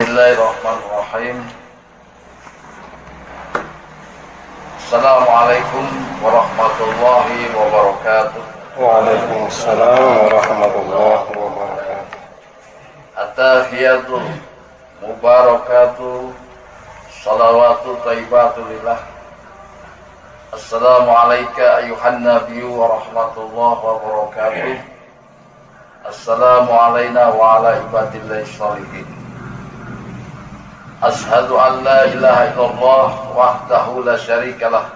Bismillahirrahmanirrahim. Assalamualaikum warahmatullahi wabarakatuh. Waalaikumsalam warahmatullahi wabarakatuh. At-tahiyatul mubarakatuh, salawatu taibatu lillah. Assalamu alayka ayuhan nabiyyu wa rahmatullahi wabarakatuh. Assalamu alayna wa ala ibadillahi sholihin. Ashhadu an la ilaha illallah wahdahu la syarikalah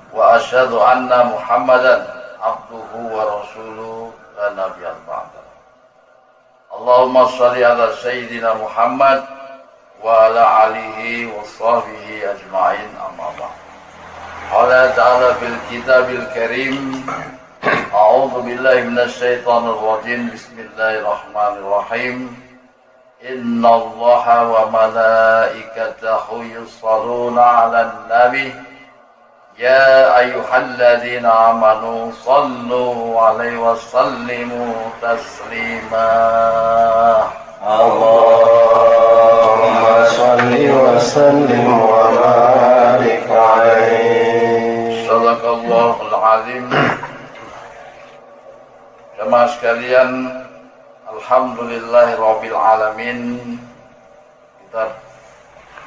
wa ashhadu anna Muhammadan abduhu wa rasuluhu la nabiyya ba'da. Allahumma shalli ala sayyidina Muhammad wa ala alihi wa sahbihi ajma'in, amma ba'd. Qala ta'ala fil kitabil karim, a'udzu billahi minasy syaithanir rajim. Bismillahirrahmanirrahim. Inna Allaha wa malaikatahu yusalluna 'alan nabi ya ayyuhalladzina amanu sallu 'alaihi wa sallimu taslima. Allahumma shalli wa sallim wa barik 'alaihi. Shadaqallahul azim. Jemaah sekalian, alhamdulillahirabbil alamin. Kita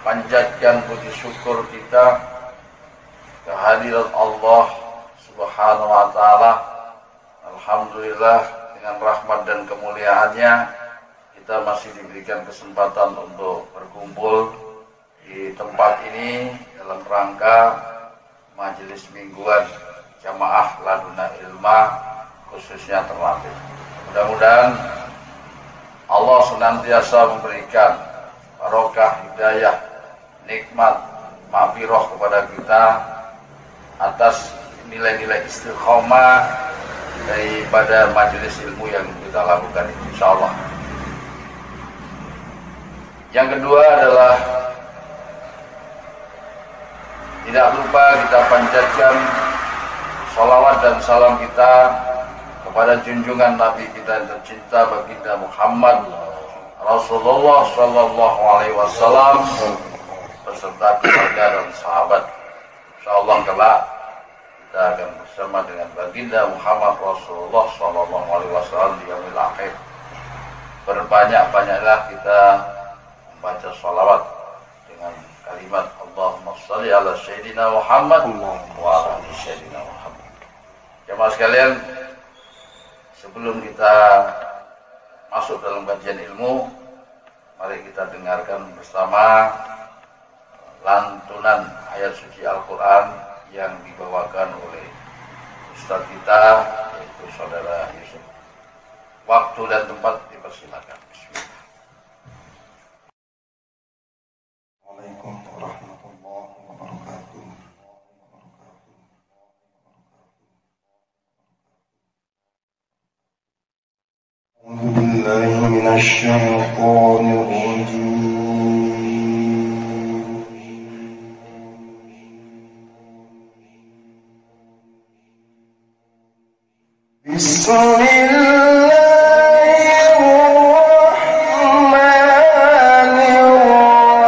panjatkan puji syukur kita kehadirat Allah Subhanahu wa taala. Alhamdulillah, dengan rahmat dan kemuliaannya kita masih diberikan kesempatan untuk berkumpul di tempat ini dalam rangka majelis mingguan jamaah Laduna Ilma khususnya terlatih. Mudah-mudahan Allah senantiasa memberikan barokah, hidayah, nikmat, maghfirah kepada kita atas nilai-nilai istiqomah daripada majelis ilmu yang kita lakukan ini, insyaallah. Yang kedua adalah tidak lupa kita panjatkan sholawat dan salam kita kepada junjungan Nabi kita yang tercinta baginda Muhammad Rasulullah Sallallahu Alaihi Wasallam beserta keluarga dan sahabat. Insyaallah kelak kita akan bersama dengan baginda Muhammad Rasulullah Sallallahu Alaihi Wasallam di yaumil akhir. Berbanyak-banyaklah kita membaca sholawat dengan kalimat Allahumma shalli ala sayyidina Muhammad wa ala ali sayyidina Muhammad. Jemaah sekalian, sebelum kita masuk dalam kajian ilmu, mari kita dengarkan bersama lantunan ayat suci Al-Quran yang dibawakan oleh Ustaz kita, yaitu Saudara Yusuf. Waktu dan tempat dipersilakan. Bismillah. Waalaikumsalam warahmatullahi wabarakatuh. أعوذ بالله من الشيطان الرجيم. بسم الله الرحمن الرحيم.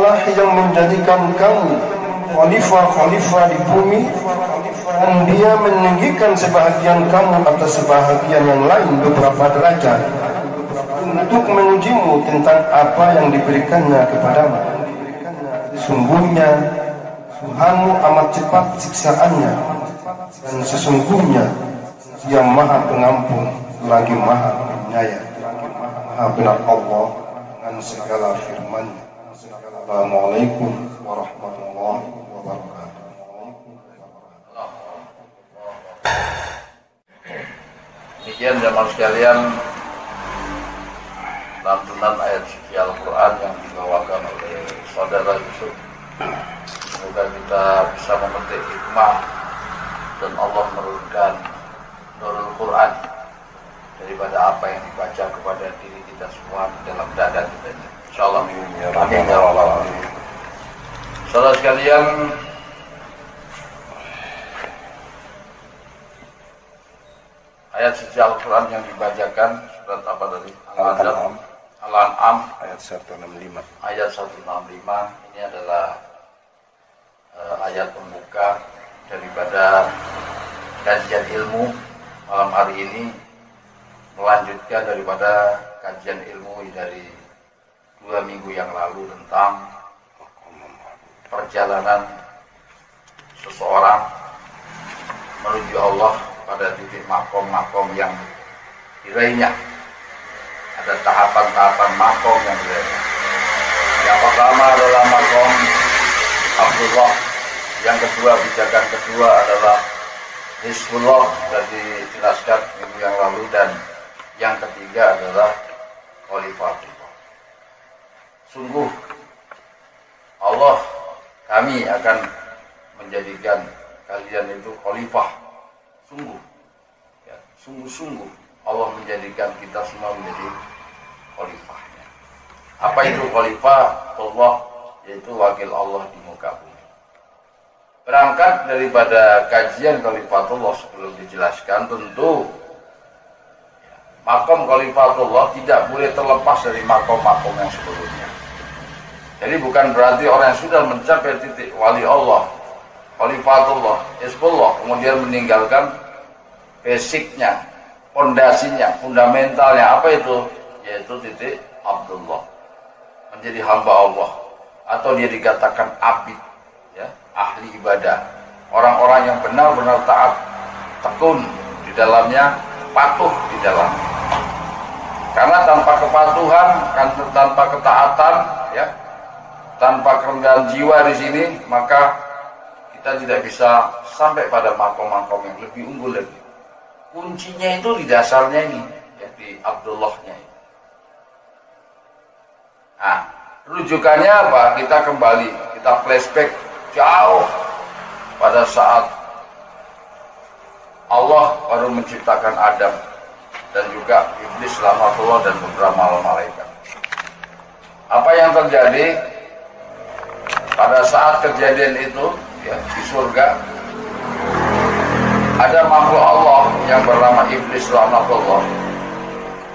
dialah yang menjadikan kamu khalifah-khalifah di bumi, dan dia meninggikan sebahagian kamu atas sebahagian yang lain beberapa derajat untuk mengujimu tentang apa yang diberikannya kepadamu. Sesungguhnya Tuhanmu amat cepat siksaannya, dan sesungguhnya Dia Maha Pengampun lagi Maha Penyayang. Maha benar Allah dengan segala firman-Nya. Assalamualaikum warahmatullahi wabarakatuh. Demikian jamaah sekalian, lantunan ayat suci Al-Quran yang dibawakan oleh saudara Yusuf. Semoga kita bisa memetik hikmah dan Allah menurunkan Nurul Quran daripada apa yang dibaca kepada diri kita semua di dalam dada kita. Insyaallah. Amin ya rabbal alamin. Saudara sekalian, ayat suci Al-Quran yang dibacakan surat apa tadi? Al-An'am ayat 165. Ayat 165 ini adalah ayat pembuka daripada kajian ilmu malam hari ini, melanjutkan daripada kajian ilmu dari 2 minggu yang lalu tentang perjalanan seseorang menuju Allah pada titik makom-makom yang diraihnya. Ada tahapan-tahapan makom yang diraihnya. Yang pertama adalah makom Abdullah. Yang kedua, pijakan kedua adalah Hizbullah, sudah dijelaskan minggu yang lalu. Dan yang ketiga adalah Khalifatullah. Sungguh Allah, kami akan menjadikan kalian itu khalifah. Sungguh, ya, sungguh-sungguh Allah menjadikan kita semua menjadi khalifahnya. Apa itu khalifah? Allah, yaitu wakil Allah di muka bumi. Berangkat daripada kajian Khalifatullah sebelum dijelaskan, tentu makom Khalifatullah tidak boleh terlepas dari makom-makom yang sebelumnya. Jadi bukan berarti orang yang sudah mencapai titik wali Allah, Khalifatullah, Hizbullah, kemudian meninggalkan basicnya, fondasinya, fundamentalnya. Apa itu? Yaitu titik Abdullah, menjadi hamba Allah, atau dia dikatakan abid, ya, ahli ibadah, orang-orang yang benar-benar taat, tekun di dalamnya, patuh di dalamnya. Karena tanpa kepatuhan, tanpa ketaatan, ya, tanpa kerendahan jiwa di sini, maka kita tidak bisa sampai pada makom-makom yang lebih unggul lagi. Kuncinya itu di dasarnya ini, ya, di Abdullahnya ini. Nah, rujukannya apa? Kita kembali, kita flashback jauh pada saat Allah baru menciptakan Adam dan juga iblis, laknatullah, dan beberapa malaikat. Apa yang terjadi pada saat kejadian itu, ya, di surga ada makhluk Allah yang bernama iblis, laknatullah,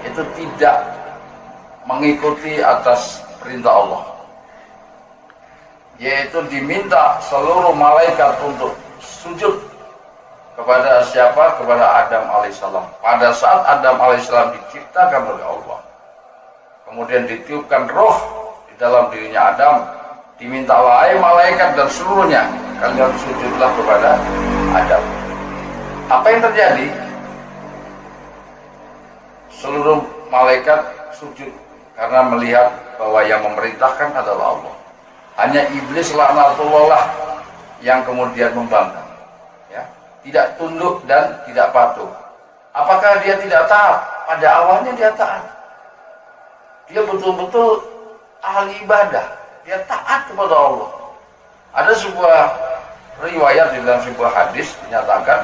itu tidak mengikuti atas perintah Allah, yaitu diminta seluruh malaikat untuk sujud kepada siapa? Kepada Adam alaihissalam. Pada saat Adam alaihissalam diciptakan oleh Allah, kemudian ditiupkan roh di dalam dirinya Adam, diminta wahai malaikat dan seluruhnya, kalian sujudlah kepada Adam. Apa yang terjadi? Seluruh malaikat sujud karena melihat bahwa yang memerintahkan adalah Allah. Hanya iblis, laknatullah, lah yang kemudian membangkang, ya, tidak tunduk dan tidak patuh. Apakah dia tidak taat? Pada awalnya dia taat. Dia betul-betul ahli ibadah. Dia taat kepada Allah. Ada sebuah riwayat di dalam sebuah hadis dinyatakan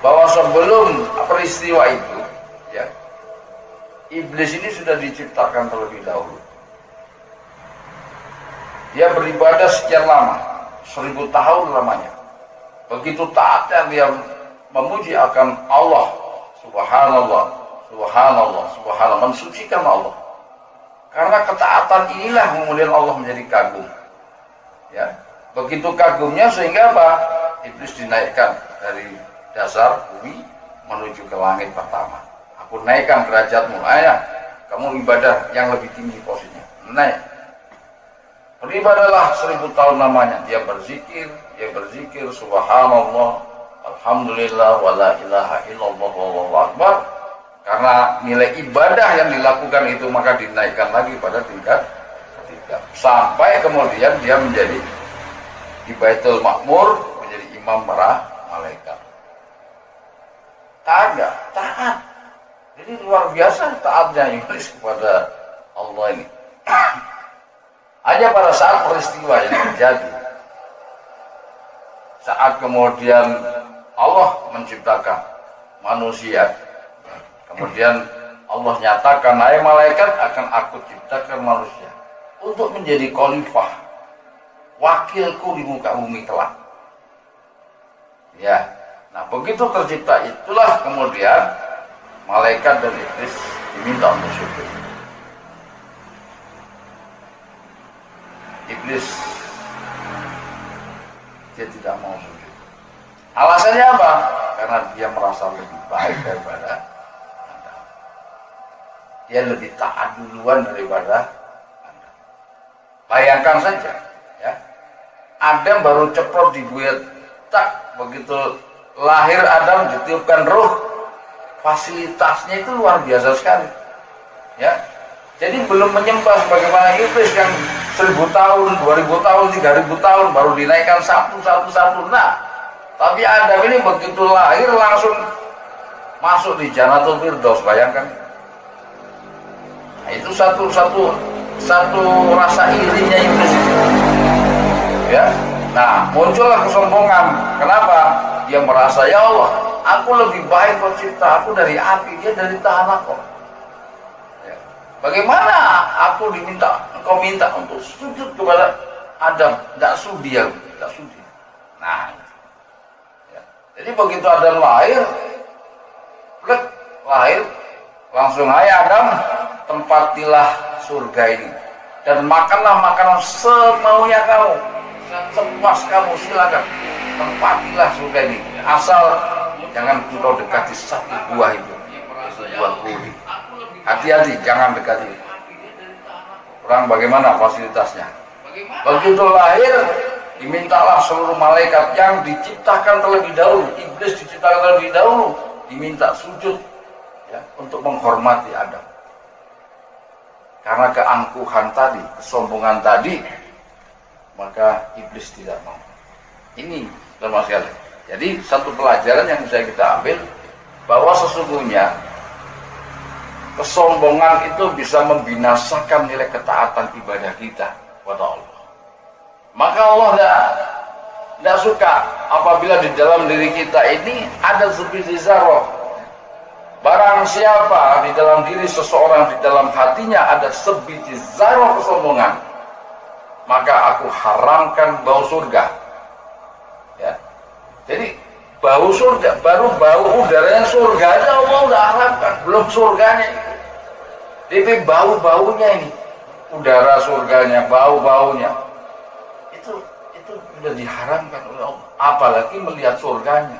bahwa sebelum peristiwa itu, ya, iblis ini sudah diciptakan terlebih dahulu. Dia beribadah sekian lama, 1000 tahun lamanya. Begitu taatnya dia memuji akan Allah, subhanallah, subhanallah, subhanallah, mensucikan Allah. Karena ketaatan inilah kemudian Allah menjadi kagum. Ya, begitu kagumnya sehingga apa? Iblis dinaikkan dari dasar bumi menuju ke langit pertama. Aku naikkan derajatmu, ayah, kamu ibadah yang lebih tinggi posisinya. Naik. Beribadahlah 1000 tahun namanya. Dia berzikir subhanallah, alhamdulillah, wala ilaha illallah, wallahu akbar. Karena nilai ibadah yang dilakukan itu maka dinaikkan lagi pada tingkat ketiga. Sampai kemudian dia menjadi di Baitul Makmur menjadi imam para malaikat. Taat. Jadi luar biasa taatnya iblis kepada Allah ini. Hanya pada saat peristiwa yang terjadi, saat kemudian Allah menciptakan manusia, kemudian Allah nyatakan, hai malaikat, akan aku ciptakan manusia untuk menjadi khalifah, wakilku di muka bumi kelak. Ya, nah begitu tercipta itulah kemudian malaikat dan iblis diminta untuk sujud. Iblis dia tidak mau sujud. Alasannya apa? Karena dia merasa lebih baik daripada Anda. Dia lebih taat duluan daripada Anda. Bayangkan saja, ya. Adam baru ceprot di buaya, tak begitu lahir Adam ditiupkan ruh, fasilitasnya itu luar biasa sekali. Ya. Jadi belum menyembah sebagaimana iblis yang 1000 tahun, 2000 tahun, 3000 tahun baru dinaikkan satu. Nah, tapi Adam ini begitu lahir langsung masuk di Jannatul Firdaus, bayangkan. Nah, itu satu rasa irinya iblis itu. Ya. Nah, muncullah kesombongan. Kenapa? Dia merasa, ya Allah, aku lebih baik pencipta, aku dari api, dia dari tanah kok. Ya. Bagaimana aku engkau minta untuk sujud kepada Adam? Tidak sudi. Nah, ya. Jadi begitu Adam lahir, langsung, hai Adam, tempatilah surga ini dan makanlah makanan semaunya kamu, sepuas kamu, silakan tempatilah surga ini, asal jangan engkau dekati satu buah itu, buah kuri. Hati-hati, jangan dekati. Orang bagaimana fasilitasnya? Begitu lahir, dimintalah seluruh malaikat yang diciptakan terlebih dahulu, iblis diciptakan terlebih dahulu, diminta sujud, ya, untuk menghormati Adam. Karena keangkuhan tadi, kesombongan tadi, maka iblis tidak mau. Ini teman sekali. Jadi satu pelajaran yang bisa kita ambil, bahwa sesungguhnya kesombongan itu bisa membinasakan nilai ketaatan ibadah kita kepada Allah. Maka Allah tidak suka apabila di dalam diri kita ini ada sebiji zarah. Barang siapa di dalam diri seseorang, di dalam hatinya ada sebiji zarah kesombongan, maka aku haramkan bau surga. Ya. Jadi bau surga, baru bau udaranya surga aja Allah udah haramkan, belum surganya. Jadi bau-baunya ini, udara surganya, bau-baunya, itu sudah diharamkan oleh Allah. Apalagi melihat surganya,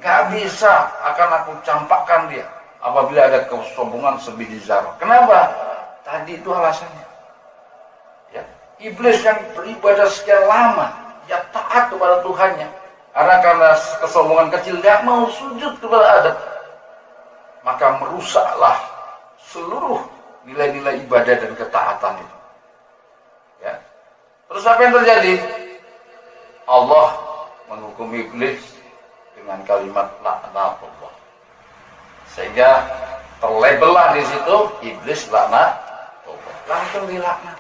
nggak bisa akan aku campakkan dia apabila ada kesombongan sebiji zarah. Kenapa? Tadi itu alasannya. Ya, iblis yang beribadah sekian lama, ya taat kepada Tuhannya, karena kesombongan kecil nggak mau sujud kepada Adam, maka merusaklah seluruh nilai-nilai ibadah dan ketaatan itu. Ya. Terus apa yang terjadi? Allah menghukum iblis dengan kalimat laknatullah, sehingga terlabellah di situ iblis laknatullah, langsung dilaknat.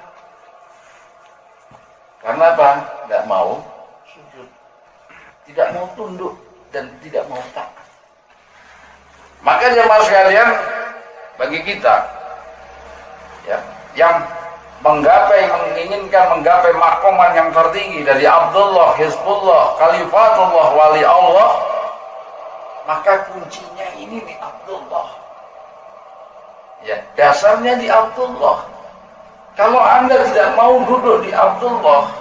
Karena apa? Tidak mau sujud, tidak mau tunduk, dan tidak mau taat. Maka jemaah sekalian, bagi kita ya, yang menginginkan menggapai makoman yang tertinggi dari Abdullah, Hizbullah, Khalifatullah, Wali Allah, maka kuncinya ini di Abdullah. Ya, dasarnya di Abdullah. Kalau Anda tidak mau duduk di Abdullah,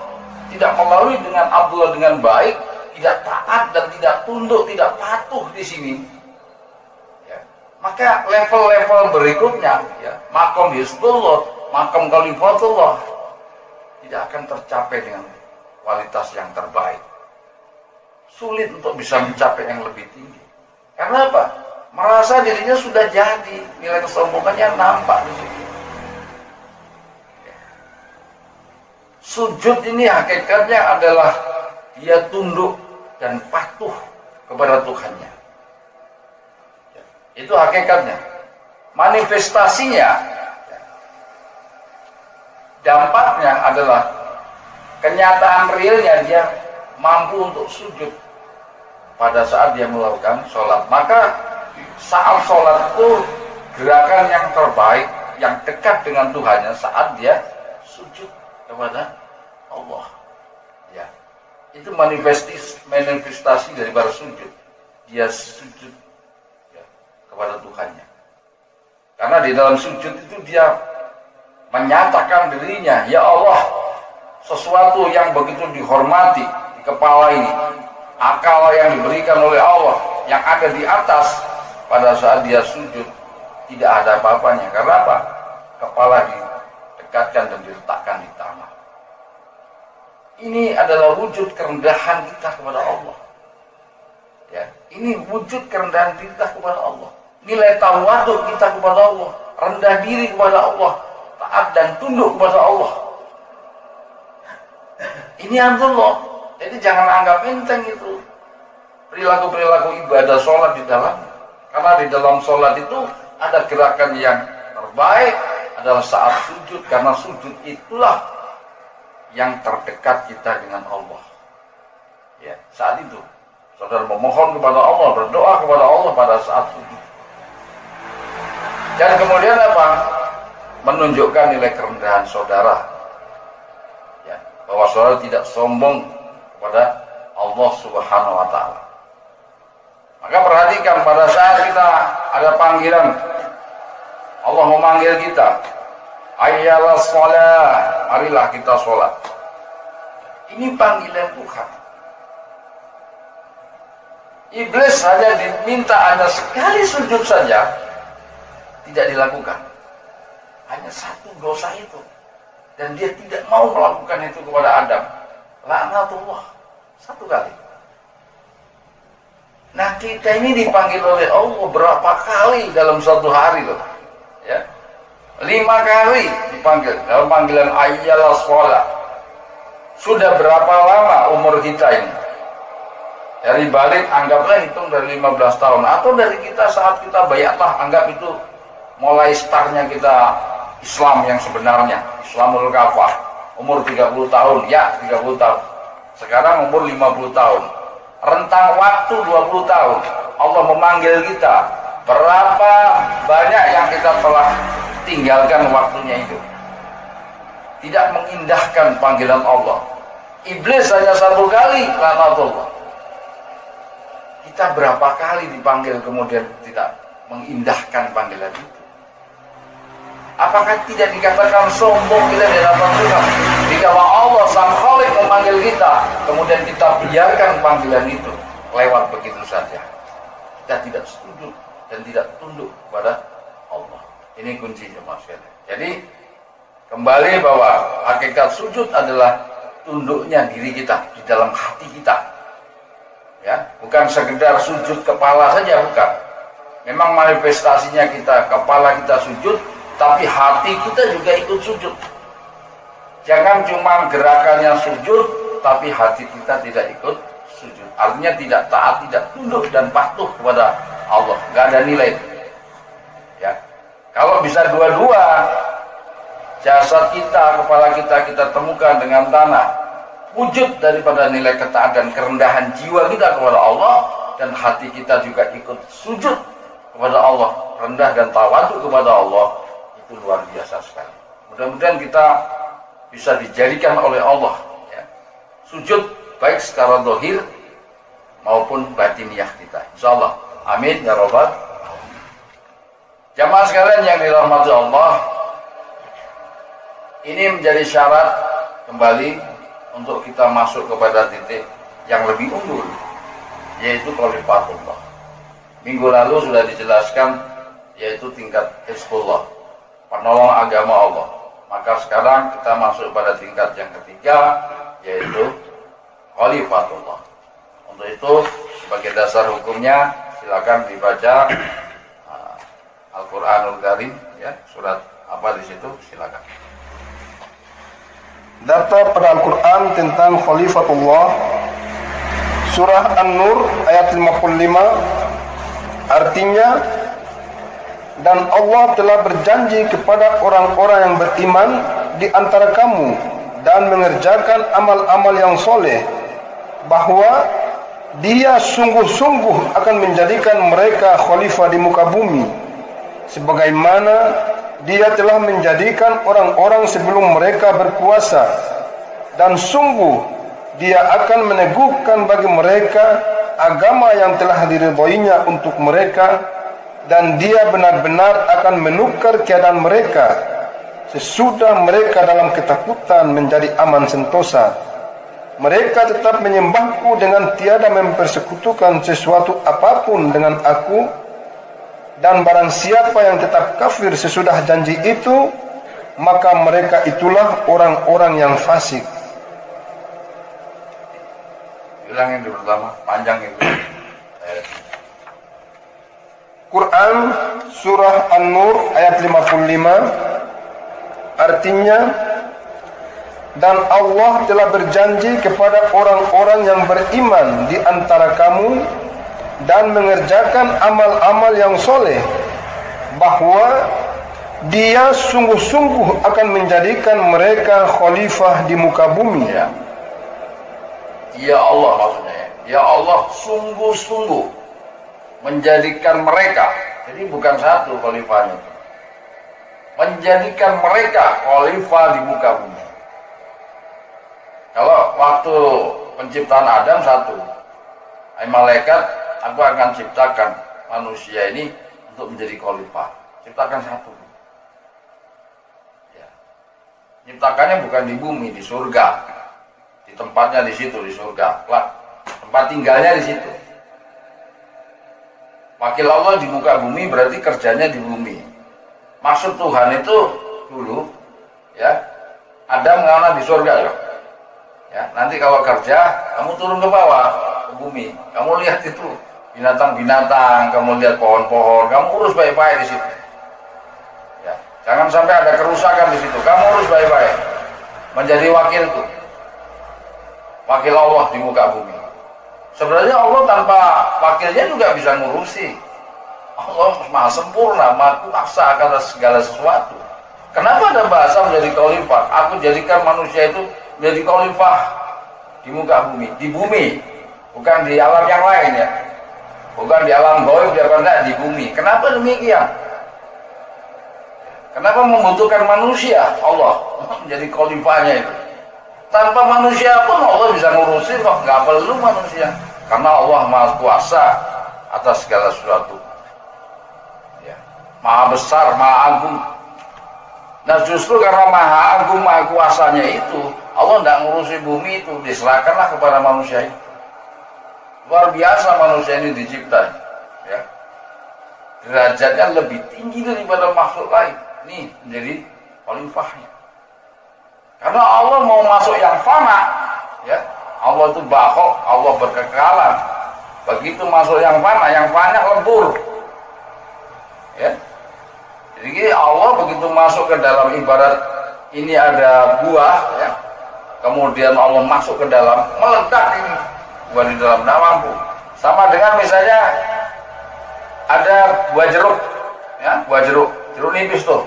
tidak melalui dengan Abdullah dengan baik, tidak taat dan tidak tunduk, tidak patuh di sini, ya, maka level-level berikutnya, ya, makom Hizbullah, makom Khalifatullah, tidak akan tercapai dengan kualitas yang terbaik. Sulit untuk bisa mencapai yang lebih tinggi. Karena apa? Merasa dirinya sudah jadi, nilai kesombongannya nampak di situ. Sujud ini hakikatnya adalah dia tunduk dan patuh kepada Tuhannya. Itu hakikatnya. Manifestasinya, dampaknya adalah kenyataan realnya dia mampu untuk sujud pada saat dia melakukan sholat. Maka saat sholat itu gerakan yang terbaik, yang dekat dengan Tuhannya saat dia sujud kepada Allah. Ya, itu manifestasi daripada sujud. Dia sujud, ya, kepada Tuhannya. Karena di dalam sujud itu dia menyatakan dirinya, ya Allah, sesuatu yang begitu dihormati di kepala ini, akal yang diberikan oleh Allah, yang ada di atas, pada saat dia sujud tidak ada apa-apanya. Karena apa? Kepala didekatkan dan diletakkan di tanah. Ini adalah wujud kerendahan kita kepada Allah. Ya, ini wujud kerendahan kita kepada Allah. Nilai tawadhu kita kepada Allah, rendah diri kepada Allah, taat dan tunduk kepada Allah. Ini Abdullah. Jadi jangan anggap enteng itu perilaku-perilaku ibadah sholat di dalamnya. Karena di dalam sholat itu ada gerakan yang terbaik adalah saat sujud. Karena sujud itulah yang terdekat kita dengan Allah. Ya, saat itu saudara memohon kepada Allah, berdoa kepada Allah pada saat sujud. Dan kemudian apa? Menunjukkan nilai kerendahan saudara. Ya, bahwa saudara tidak sombong kepada Allah Subhanahu wa Ta'ala. Maka perhatikan pada saat kita ada panggilan, Allah memanggil kita, ayyalah sholat, marilah kita sholat. Ini panggilan Tuhan. Iblis hanya diminta hanya sekali sujud saja, tidak dilakukan. Hanya satu dosa itu, dan dia tidak mau melakukan itu kepada Adam. Laknatullah, satu kali. Nah, kita ini dipanggil oleh Allah berapa kali dalam satu hari loh, ya, 5 kali dipanggil dalam panggilan ayyalah sholat. Sudah berapa lama umur kita ini? Dari balik anggaplah hitung dari 15 tahun, atau dari kita saat kita bayatlah, anggap itu mulai startnya kita Islam yang sebenarnya, Islamul Kafah, umur 30 tahun, ya 30 tahun. Sekarang umur 50 tahun. Rentang waktu 20 tahun. Allah memanggil kita. Berapa banyak yang kita telah tinggalkan waktunya itu. Tidak mengindahkan panggilan Allah. Iblis hanya satu kali, laknatullah. Kita berapa kali dipanggil kemudian tidak mengindahkan panggilan itu? Apakah tidak dikatakan sombong kita di hadapan Tuhan? Jika Allah Sang Khalik memanggil kita, kemudian kita biarkan panggilan itu lewat begitu saja. Kita tidak setuju dan tidak tunduk kepada Allah. Ini kuncinya, Mas. Jadi kembali bahwa hakikat sujud adalah tunduknya diri kita di dalam hati kita. Ya, bukan sekedar sujud kepala saja, bukan. Memang manifestasinya kita kepala kita sujud, tapi hati kita juga ikut sujud. Jangan cuma gerakannya sujud, tapi hati kita tidak ikut sujud. Artinya tidak taat, tidak tunduk dan patuh kepada Allah. Nggak ada nilai. Ya, kalau bisa dua-dua, jasad kita, kepala kita temukan dengan tanah, wujud daripada nilai ketaatan dan kerendahan jiwa kita kepada Allah, dan hati kita juga ikut sujud kepada Allah, rendah dan tawadhu kepada Allah. Itu luar biasa sekali. Mudah-mudahan kita bisa dijadikan oleh Allah, ya, sujud baik secara zahir maupun batiniah kita, insyaallah. Amin ya rabbal alamin. Jamaah sekalian yang dirahmati Allah, Ini menjadi syarat kembali untuk kita masuk kepada titik yang lebih unggul, yaitu khalifatullah. Minggu lalu sudah dijelaskan, yaitu tingkat Hizbullah, penolong agama Allah. Maka sekarang kita masuk pada tingkat yang ketiga, yaitu khalifatullah. Untuk itu sebagai dasar hukumnya silakan dibaca Al-Qur'anul Karim, ya, surat apa di situ silakan. Data pada Al-Quran tentang khalifatullah, surah An-Nur ayat 55, artinya, dan Allah telah berjanji kepada orang-orang yang beriman di antara kamu dan mengerjakan amal-amal yang soleh, bahwa Dia sungguh-sungguh akan menjadikan mereka khalifah di muka bumi, sebagaimana Dia telah menjadikan orang-orang sebelum mereka berkuasa, dan sungguh Dia akan meneguhkan bagi mereka agama yang telah diridhoinya untuk mereka, dan Dia benar-benar akan menukar keadaan mereka sesudah mereka dalam ketakutan menjadi aman sentosa. Mereka tetap menyembahku dengan tiada mempersekutukan sesuatu apapun dengan aku, dan barang siapa yang tetap kafir sesudah janji itu, maka mereka itulah orang-orang yang fasik. Ulang yang pertama, panjang itu. Quran surah An-Nur ayat 55, artinya, dan Allah telah berjanji kepada orang-orang yang beriman di antara kamu dan mengerjakan amal-amal yang soleh, bahwa Dia sungguh-sungguh akan menjadikan mereka khalifah di muka bumi. Ya, ya Allah maksudnya. Ya Allah sungguh-sungguh menjadikan mereka. Jadi bukan satu khalifahnya, menjadikan mereka khalifah di muka bumi. Kalau waktu penciptaan Adam satu, malaikat, aku akan ciptakan manusia ini untuk menjadi khalifah. Ciptakan satu. Ya. Ciptakannya bukan di bumi, di surga. Di tempatnya di situ, di surga. Tempat tinggalnya di situ. Wakil Allah di muka bumi berarti kerjanya di bumi. Maksud Tuhan itu dulu, ya, Adam mengalah di surga, ya. Ya, nanti kalau kerja, kamu turun ke bawah, ke bumi. Kamu lihat itu binatang-binatang, kamu lihat pohon-pohon, kamu urus baik-baik di situ. Ya, jangan sampai ada kerusakan di situ. Kamu urus baik-baik. Menjadi wakilku, wakil Allah di muka bumi. Sebenarnya Allah tanpa wakilnya juga bisa ngurusi. Allah maha sempurna, maha kuasa atas segala sesuatu. Kenapa ada bahasa menjadi khalifah? Aku jadikan manusia itu menjadi khalifah di muka bumi, di bumi, bukan di alam yang lain, ya, bukan di alam gaib, karena di bumi. Kenapa demikian? Kenapa membutuhkan manusia? Allah menjadi khalifahnya itu. Tanpa manusia pun Allah bisa ngurusin kok, nggak perlu manusia, karena Allah maha kuasa atas segala sesuatu, ya, maha besar, maha agung. Nah justru karena maha agung, maha kuasanya itu, Allah tidak ngurusi bumi itu, diserahkanlah kepada manusia itu. Luar biasa manusia ini dicipta, ya. Derajatnya lebih tinggi daripada makhluk lain. Ini menjadi khalifahnya. Karena Allah mau masuk yang fana, ya. Allah itu bakhok, Allah berkekalan. Begitu masuk yang fana lebur, ya. Jadi Allah begitu masuk ke dalam, ibarat ini ada buah, ya. Kemudian Allah masuk ke dalam, meledak ini buah di dalam, tidak mampu. Sama dengan misalnya ada buah jeruk, ya, buah jeruk nipis tuh.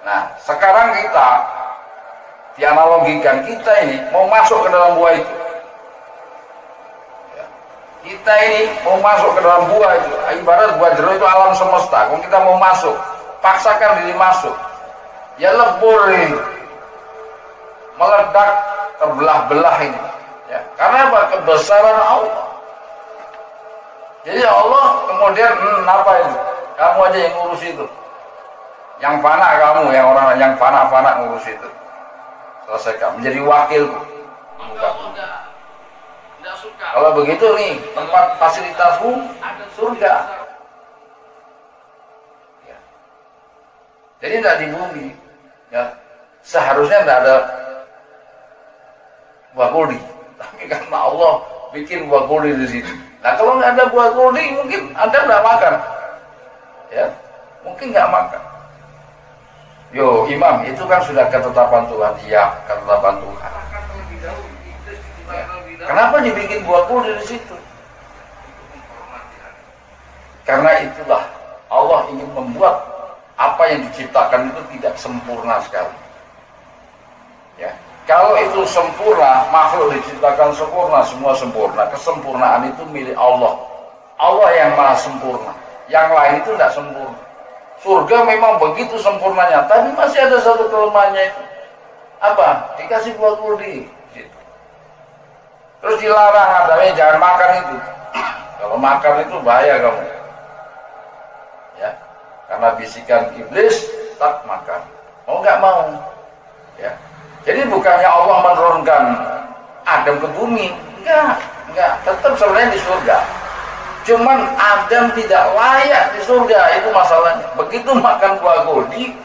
Nah sekarang kita dianalogikan, kita ini mau masuk ke dalam buah itu, ya. Kita ini mau masuk ke dalam buah itu, ibarat buah jeruk itu alam semesta. Kalau kita mau masuk, paksakan diri masuk, ya lebur ini, meledak, terbelah-belah ini, ya. Karena apa? Kebesaran Allah. Jadi Allah kemudian apa itu? Kamu aja yang ngurus itu. Yang fana kamu, yang orang yang fana ngurus itu. selesaikan, menjadi wakil. Kalau begitu nih, tempat fasilitasmu surga. Ya. Jadi tidak di bumi. Ya. Seharusnya tidak ada buah kuldi. Tapi karena Allah bikin buah kuldi di sini. Nah kalau nggak ada buah kuldi, mungkin Anda nggak makan. Ya, mungkin nggak makan. Yo, imam, itu kan sudah ketetapan Tuhan. Iya, ketetapan Tuhan. Ya. Kenapa dibikin buah kuldi di situ? Karena itulah Allah ingin membuat apa yang diciptakan itu tidak sempurna sekali. Ya. Kalau itu sempurna, makhluk diciptakan sempurna, semua sempurna. Kesempurnaan itu milik Allah. Allah yang maha sempurna. Yang lain itu tidak sempurna. Surga memang begitu sempurnanya, tapi masih ada satu kelemahannya itu. Apa? Dikasih buah kuldi. Terus dilarang adanya jangan makan itu. Kalau makan itu bahaya kamu. Ya. Karena bisikan iblis, tak makan. Mau nggak mau. Ya. Jadi bukannya Allah menurunkan Adam ke bumi, enggak, tetap sebenarnya di surga. Cuman Adam tidak layak di surga, itu masalahnya. Begitu makan buah kuldi,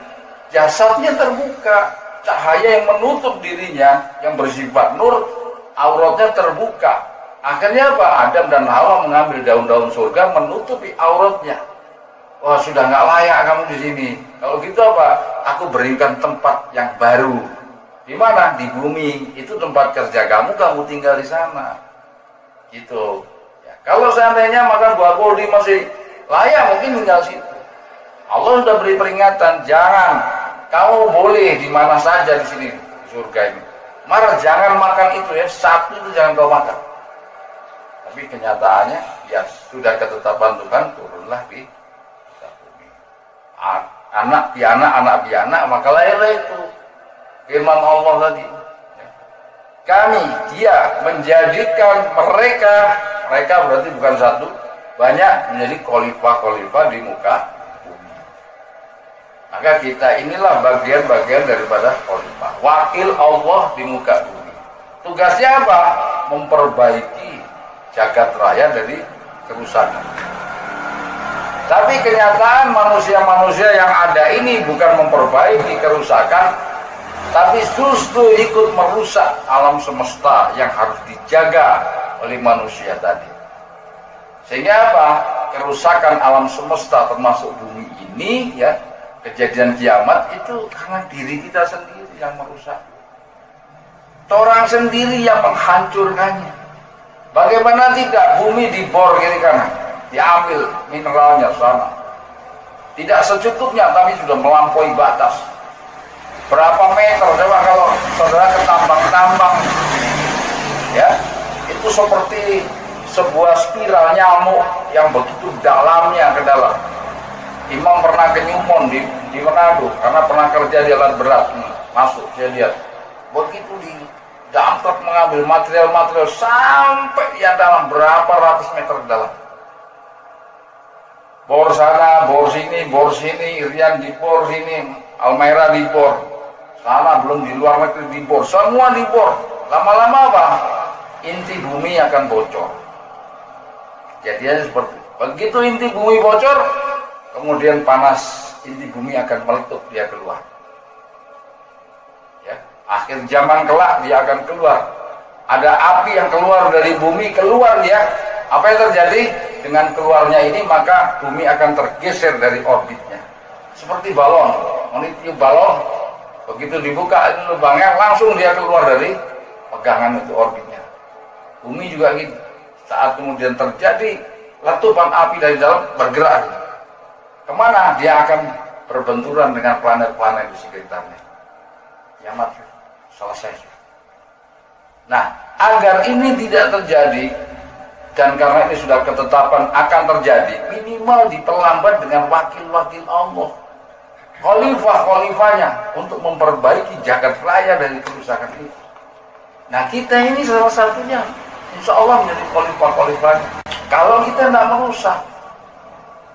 jasadnya terbuka, cahaya yang menutup dirinya yang bersifat nur, auratnya terbuka. Akhirnya apa? Adam dan Hawa mengambil daun-daun surga menutupi auratnya. Wah, sudah nggak layak kamu di sini. Kalau gitu apa? Aku berikan tempat yang baru. Di mana? Di bumi. Itu tempat kerja kamu tinggal di sana. Gitu. Ya, kalau seandainya makan buah kuldi masih layak, mungkin tinggal situ. Allah sudah beri peringatan, jangan. Kamu boleh di mana saja di sini, di surga ini. Marah, jangan makan itu ya. Satu itu jangan kau makan. Tapi kenyataannya, ya sudah ketetapan Tuhan, turunlah di bumi. Anak pianak, maka lahirlah itu. Firman Allah tadi, kami, dia menjadikan mereka berarti bukan satu, banyak menjadi khalifah di muka bumi. Maka kita inilah bagian-bagian daripada khalifah, wakil Allah di muka bumi. Tugasnya apa? Memperbaiki jagat raya dari kerusakan. Tapi kenyataan manusia-manusia yang ada ini bukan memperbaiki kerusakan, tapi justru ikut merusak alam semesta yang harus dijaga oleh manusia tadi. Sehingga apa? Kerusakan alam semesta termasuk bumi ini, ya, kejadian kiamat itu karena diri kita sendiri yang merusak. Orang sendiri yang menghancurkannya. Bagaimana tidak? Bumi dibor kiri kanan, diambil mineralnya sana. Tidak secukupnya, tapi sudah melampaui batas. Berapa meter? Coba kalau saudara ke tambang-tambang, ya, itu seperti sebuah spiral nyamuk yang begitu dalamnya ke dalam. Imam pernah ke Newmont di Manado karena pernah kerja di alat berat, masuk saya lihat. Begitu di dalam truk mengambil material-material sampai ya dalam berapa ratus meter ke dalam. Bor sana, bor sini, Irian dibor sini, Almera dibor. Sana belum di luar negeri dibor, semua dibor. Lama-lama apa? Inti bumi akan bocor. Jadinya seperti itu. Begitu inti bumi bocor, kemudian panas inti bumi akan meletup, dia keluar. Ya, akhir zaman kelak dia akan keluar. Ada api yang keluar dari bumi, keluar dia. Apa yang terjadi? Dengan keluarnya ini maka bumi akan tergeser dari orbitnya. Seperti balon, meniup balon. Begitu dibuka lubangnya, langsung dia keluar dari pegangan itu orbitnya. Bumi juga gitu. Saat kemudian terjadi letupan api dari dalam, bergerak. Kemana? Dia akan berbenturan dengan planet-planet di sekitarnya. Kiamat selesai. Nah, agar ini tidak terjadi, dan karena ini sudah ketetapan akan terjadi, minimal diperlambat dengan wakil-wakil Allah. Khalifah-khalifahnya untuk memperbaiki jagat raya dari kerusakan itu. Nah, kita ini salah satunya, insya Allah menjadi khalifah-khalifahnya. Kalau kita tidak merusak,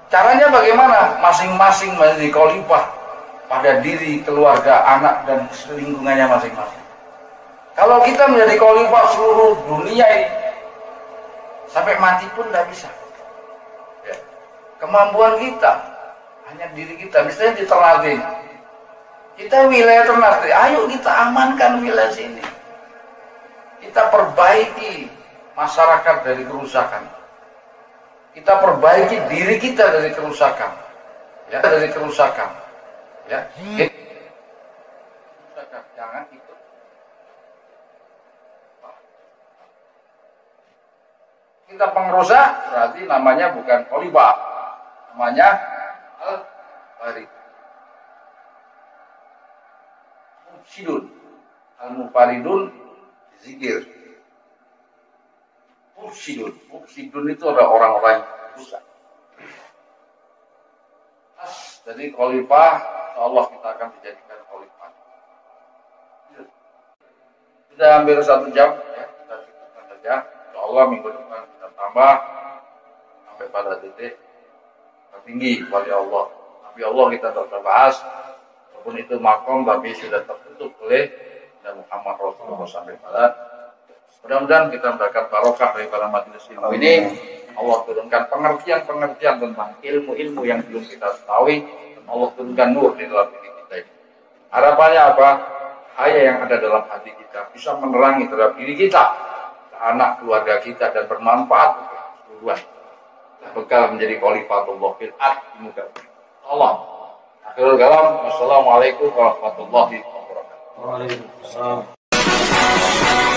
caranya bagaimana? Masing-masing menjadi khalifah pada diri, keluarga, anak, dan lingkungannya masing-masing. Kalau kita menjadi khalifah seluruh dunia ini, sampai mati pun tidak bisa. Ya. Kemampuan kita hanya diri kita. Misalnya di Ternate, kita wilayah Ternate, ayo kita amankan wilayah sini. Kita perbaiki masyarakat dari kerusakan. Kita perbaiki diri kita dari kerusakan. Ya, dari kerusakan. Ya. Jangan ikut. Kita pengerusak, berarti namanya bukan khalifah, namanya al-farid. Mufsidun, al-mufaridun zikir. Mufsidun itu ada orang-orang yang rusak. Jadi khalifah, insya Allah kita akan dijadikan khalifah. Sudah hampir 1 jam, ya, kita cukupkan saja. Insya Allah minggu depan kita tambah sampai pada titik tertinggi wali Allah. Nabi Allah kita tidak bahas, walaupun itu makom tapi sudah tertutup oleh Nabi Muhammad Rasulullah sampai pada. Mudah-mudahan kita mendapatkan barokah daripada majelis ilmu ini. Allah turunkan pengertian-pengertian tentang ilmu-ilmu yang belum kita ketahui. Dan Allah turunkan nur di dalam diri kita ini. Harapannya apa? Cahaya yang ada dalam hati kita bisa menerangi terhadap diri kita, anak keluarga kita, dan bermanfaat untuk keseluruhan. Bekal menjadi khalifatullah fil ardh di muka bumi. Allah. Akhirul kalam. Wassalamualaikum warahmatullahi wabarakatuh. Waalaikumsalam.